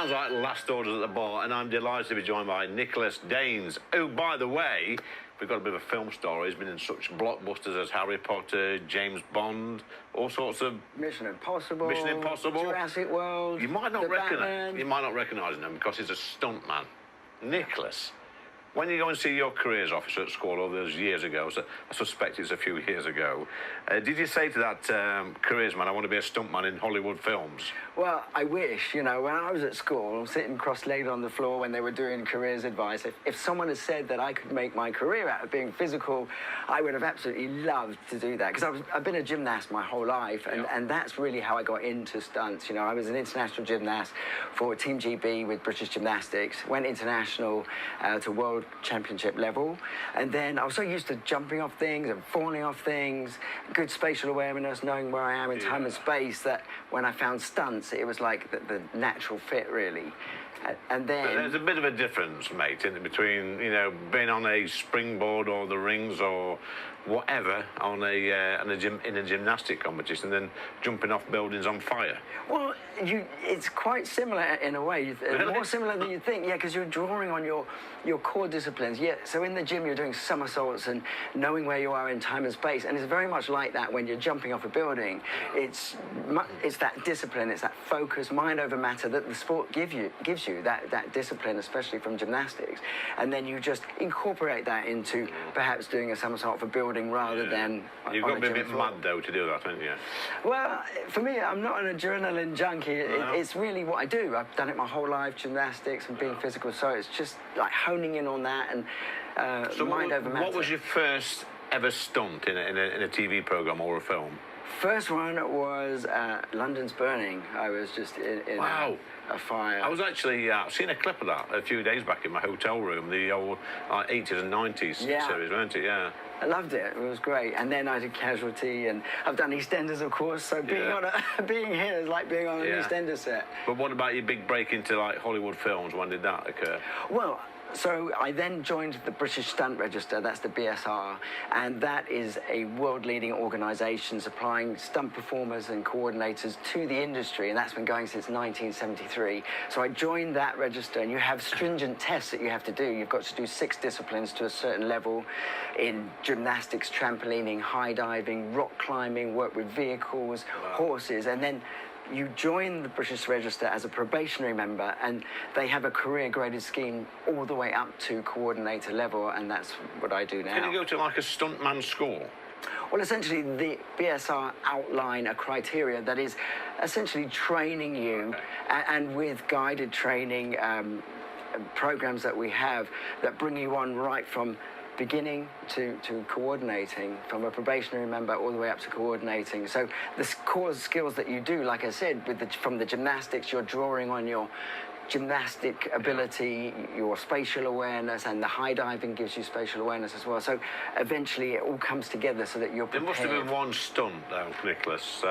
Sounds like last orders at the bar, and I'm delighted to be joined by Nicholas Daines, who, by the way, we've got a bit of a film star. He's been in such blockbusters as Harry Potter, James Bond, all sorts of... Mission Impossible, Jurassic World, You might not Batman. You might not recognise him because he's a stuntman. Nicholas, when you go and see your careers officer at school all those years ago, so I suspect it's a few years ago, did you say to that careers man, I want to be a stuntman in Hollywood films? Well, I wish, you know, when I was at school, sitting cross-legged on the floor when they were doing careers advice, if someone had said that I could make my career out of being physical, I would have absolutely loved to do that. Because I've been a gymnast my whole life, and that's really how I got into stunts. You know, I was an international gymnast for Team GB with British Gymnastics, went international to World Championship level, and then I was so used to jumping off things and falling off things, good spatial awareness, knowing where I am in time and space, that when I found stunts, it was like the natural fit, really. And then... But there's a bit of a difference, mate, in between, you know, being on a springboard or the rings or whatever on in a gymnastic competition, and then jumping off buildings on fire. Well, it's quite similar in a way, Really? More similar than you think, yeah, because you're drawing on your core disciplines. Yeah, so in the gym you're doing somersaults and knowing where you are in time and space, and it's very much like that when you're jumping off a building. It's that discipline, it's that focus, mind over matter that the sport gives you that discipline, especially from gymnastics, and then you just incorporate that into perhaps doing a somersault for building rather than... You've got to be a bit mad, though, to do that, haven't you? Well, for me, I'm not an adrenaline junkie. It's really what I do. I've done it my whole life, gymnastics and being physical, so it's just like honing in on that and mind over matter. What was your first ever stunt in a TV programme or a film? First one was London's Burning. I was just in a fire. I was actually seen a clip of that a few days back in my hotel room, the old 80s and 90s series, weren't it? Yeah. I loved it. It was great. And then I did Casualty, and I've done EastEnders, of course. So being here is like being on an EastEnders set. But what about your big break into like Hollywood films? When did that occur? Well, so I then joined the British Stunt Register, that's the BSR, and that is a world-leading organisation supplying stunt performers and coordinators to the industry, and that's been going since 1973. So I joined that register, and you have stringent tests that you have to do. You've got to do 6 disciplines to a certain level in gymnastics, trampolining, high diving, rock climbing, work with vehicles, horses, and then you join the British Register as a probationary member, and they have a career-graded scheme all the way up to coordinator level, and that's what I do now. Can you go to like a stuntman school? Well, essentially, the BSR outline a criteria that is essentially training you, and with guided training programs that we have that bring you on right from beginning to coordinating, from a probationary member all the way up to coordinating. So the core skills that you do, like I said, from the gymnastics, you're drawing on your gymnastic ability, your spatial awareness, and the high diving gives you spatial awareness as well. So eventually it all comes together so that you're prepared. There must have been one stunt, though, Nicholas,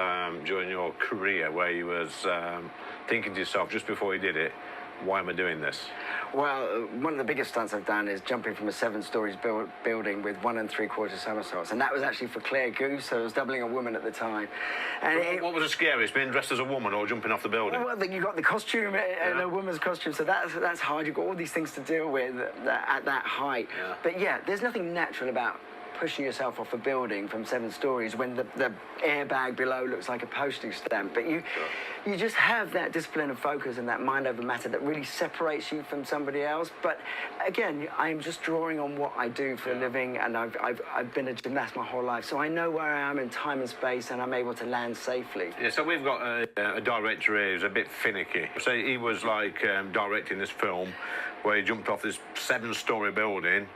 during your career where you was thinking to yourself just before you did it, why am I doing this? Well, one of the biggest stunts I've done is jumping from a 7-story building with 1 3/4 somersaults, and that was actually for Claire Goose, so I was doubling a woman at the time. And what was the scariest, being dressed as a woman or jumping off the building? Well, you got the costume and a woman's costume, so that's hard. You've got all these things to deal with at that height. Yeah. But yeah, there's nothing natural about pushing yourself off a building from 7 stories when the airbag below looks like a postage stamp. But you just have that discipline and focus and that mind over matter that really separates you from somebody else. But again, I'm just drawing on what I do for a living, and I've been a gymnast my whole life, so I know where I am in time and space, and I'm able to land safely. Yeah, so we've got a director here who's a bit finicky. So he was like directing this film where he jumped off this 7-story building,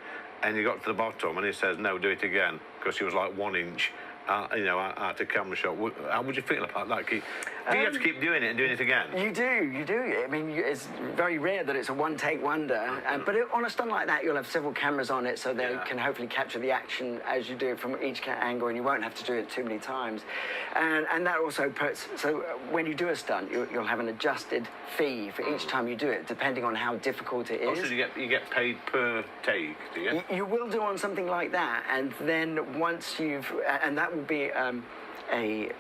and you got to the bottom, and he says, no, do it again, because he was like 1 inch, out of camera shot. How would you feel about that? Do you have to keep doing it and doing it again? You do. I mean, it's very rare that it's a one-take wonder. But on a stunt like that, you'll have several cameras on it, so they can hopefully capture the action as you do it from each angle, and you won't have to do it too many times. And that also puts... So when you do a stunt, you'll have an adjusted fee for each time you do it, depending on how difficult it is. Also, you get paid per take, do you? You will do on something like that, and then once you've... And that will be a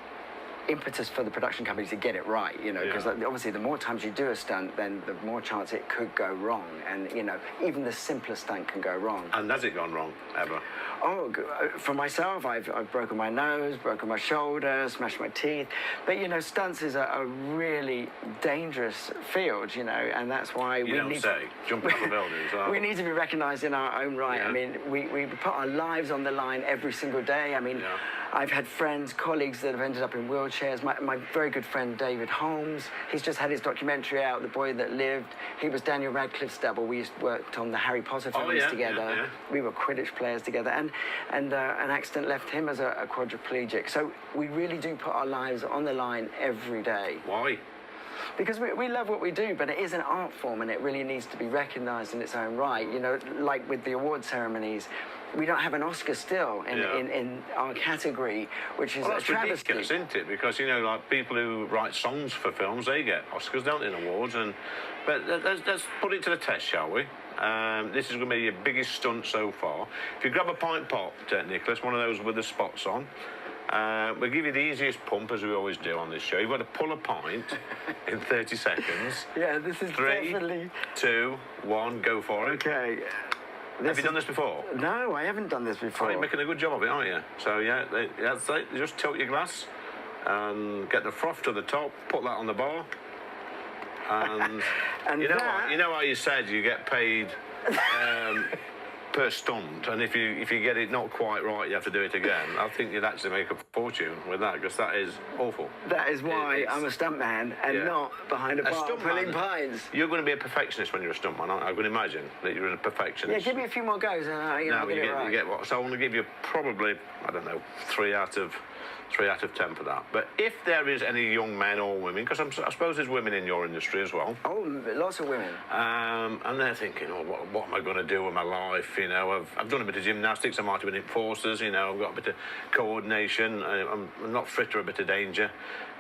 impetus for the production company to get it right, you know, because obviously the more times you do a stunt, then the more chance it could go wrong. And, you know, even the simplest stunt can go wrong. And has it gone wrong, ever? Oh, for myself, I've broken my nose, broken my shoulder, smashed my teeth. But, you know, stunts is a really dangerous field, you know, and that's why you don't say. Jumping off a building as well. We need to be recognised in our own right. I mean, we put our lives on the line every single day. I mean, I've had friends, colleagues that have ended up in wheelchairs. My very good friend David Holmes, he's just had his documentary out, The Boy That Lived. He was Daniel Radcliffe's double. We worked on the Harry Potter films together. We were Quidditch players together, and an accident left him as a quadriplegic. So we really do put our lives on the line every day. Why? Because we love what we do, but it is an art form and it really needs to be recognised in its own right. You know, like with the award ceremonies, we don't have an Oscar still in our category, which is a travesty. Ridiculous, isn't it? Because, you know, like people who write songs for films, they get Oscars, don't they, in awards. But let's put it to the test, shall we? This is going to be your biggest stunt so far. If you grab a pint pot, Nicholas, one of those with the spots on, we'll give you the easiest pump, as we always do on this show. You've got to pull a pint in 30 seconds. Yeah, this is 3, definitely... 2, 1, go for it. Okay. Have you done this before? No, I haven't done this before. Oh, you're making a good job of it, aren't you? So, yeah, that's it. Just tilt your glass and get the froth to the top, put that on the bar. And, you know what? You know how you said you get paid per stunt, and if you get it not quite right, you have to do it again. I think you'd actually make a fortune with that, because that is awful. That is why I'm a stuntman and not behind a bar pulling pints. You're going to be a perfectionist when you're a stuntman, aren't you? I can imagine that you're a perfectionist. Yeah, give me a few more goes and I'll get it right. You get what? So I want to give you probably, I don't know, 3 out of 10 for that. But if there is any young men or women, because I suppose there's women in your industry as well. Oh, lots of women. And they're thinking, oh, what am I going to do with my life? You know, I've done a bit of gymnastics, I might have been in forces, you know, I've got a bit of coordination, I'm not fit for a bit of danger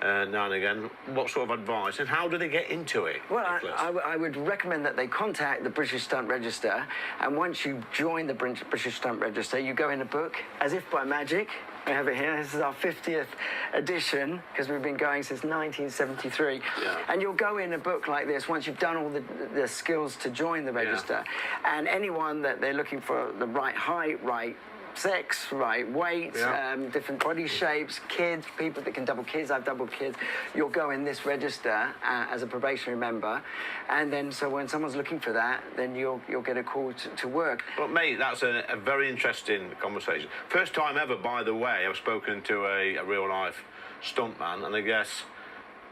now and again. What sort of advice, and how do they get into it? Well, I would recommend that they contact the British Stunt Register, and once you join the British Stunt Register, you go in a book, as if by magic. I have it here. This is our 50th edition, because we've been going since 1973. And you'll go in a book like this once you've done all the skills to join the register. And anyone that they're looking for, the right height, right sex, right weight, different body shapes, kids, people that can double kids. I've doubled kids. You'll go in this register as a probationary member, and then so when someone's looking for that, then you'll get a call to work. But mate, that's a very interesting conversation. First time ever, by the way, I've spoken to a real life stuntman, and I guess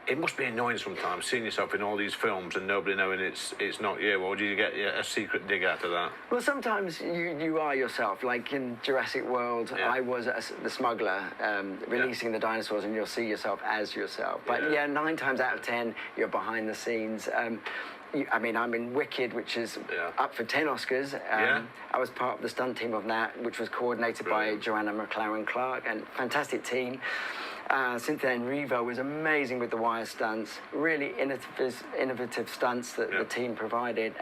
it must be annoying sometimes seeing yourself in all these films and nobody knowing it's not you. Or do you get a secret dig out of that? Well, sometimes you are yourself. Like in Jurassic World, I was the smuggler releasing the dinosaurs, and you'll see yourself as yourself. But 9 times out of 10, you're behind the scenes. I mean, I'm in Wicked, which is up for 10 Oscars. I was part of the stunt team of that, which was coordinated by Joanna McLaren-Clark, and fantastic team. Cynthia Enrivo was amazing with the wire stunts, really innovative stunts that the team provided.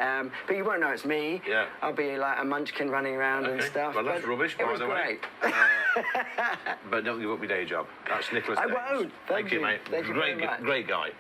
But you won't know it's me. I'll be like a munchkin running around and stuff. Well, that's rubbish, by the way. It was great. But don't give up your day job. That's Nicholas Daines. I won't. Thank you, mate. Thank you very much. Great guy.